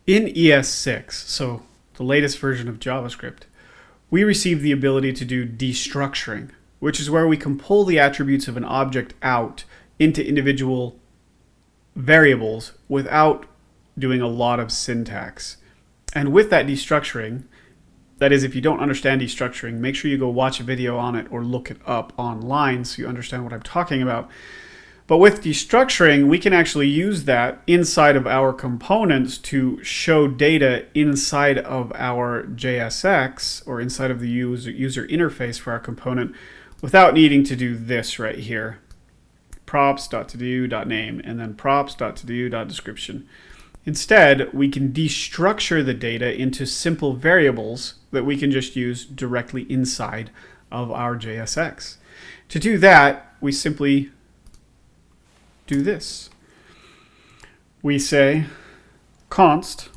In ES6, so the latest version of JavaScript, we receive the ability to do destructuring, which is where we can pull the attributes of an object out into individual variables without doing a lot of syntax. And with that destructuring, that is, if you don't understand destructuring, make sure you go watch a video on it or look it up online so you understand what I'm talking about. But with destructuring, we can actually use that inside of our components to show data inside of our JSX or inside of the user interface for our component without needing to do this right here. props.todo.name and then props.todo.description. Instead, we can destructure the data into simple variables that we can just use directly inside of our JSX. To do that, we simply do this. We say const,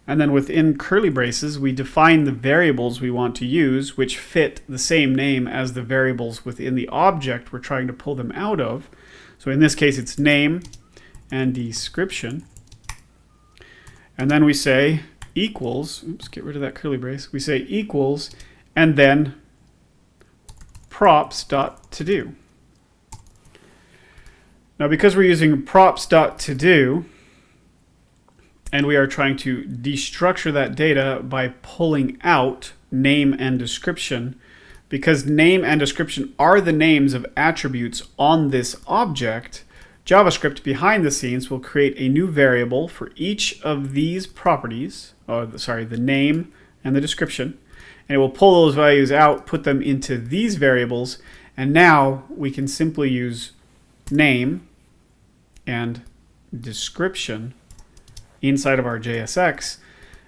and then within curly braces, we define the variables we want to use, which fit the same name as the variables within the object we're trying to pull them out of. So in this case, it's name and description. And then we say equals, oops, get rid of that curly brace. We say equals, and then props.todo. Now, because we're using props.todo, and we are trying to destructure that data by pulling out name and description, because name and description are the names of attributes on this object, JavaScript behind the scenes will create a new variable for each of these properties, the name and the description, and it will pull those values out, put them into these variables, and now we can simply use name and description inside of our JSX,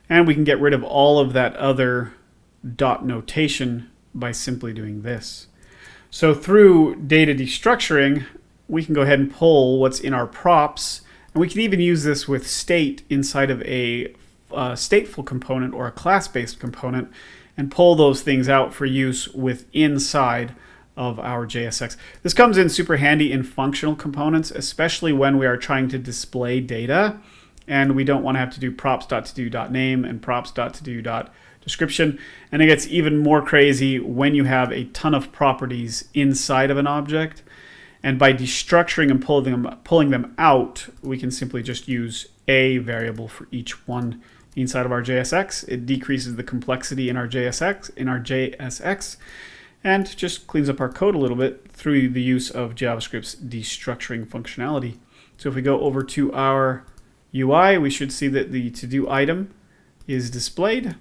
and we can get rid of all of that other dot notation by simply doing this. So through data destructuring, we can go ahead and pull what's in our props, and we can even use this with state inside of a stateful component or a class-based component and pull those things out for use with inside of our JSX. This comes in super handy in functional components, especially when we are trying to display data and we don't want to have to do props.todo.name and props.todo.description. And it gets even more crazy when you have a ton of properties inside of an object. And by destructuring and pulling them out, we can simply just use a variable for each one inside of our JSX. It decreases the complexity in our JSX, and just cleans up our code a little bit through the use of JavaScript's destructuring functionality. So if we go over to our UI, we should see that the to-do item is displayed.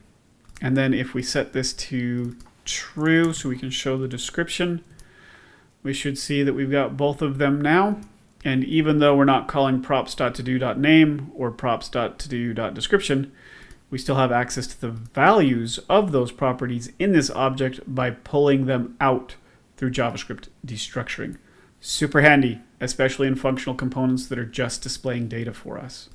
And then if we set this to true so we can show the description, we should see that we've got both of them now. And even though we're not calling props.todo.name or props.todo.description, we still have access to the values of those properties in this object by pulling them out through JavaScript destructuring. Super handy, especially in functional components that are just displaying data for us.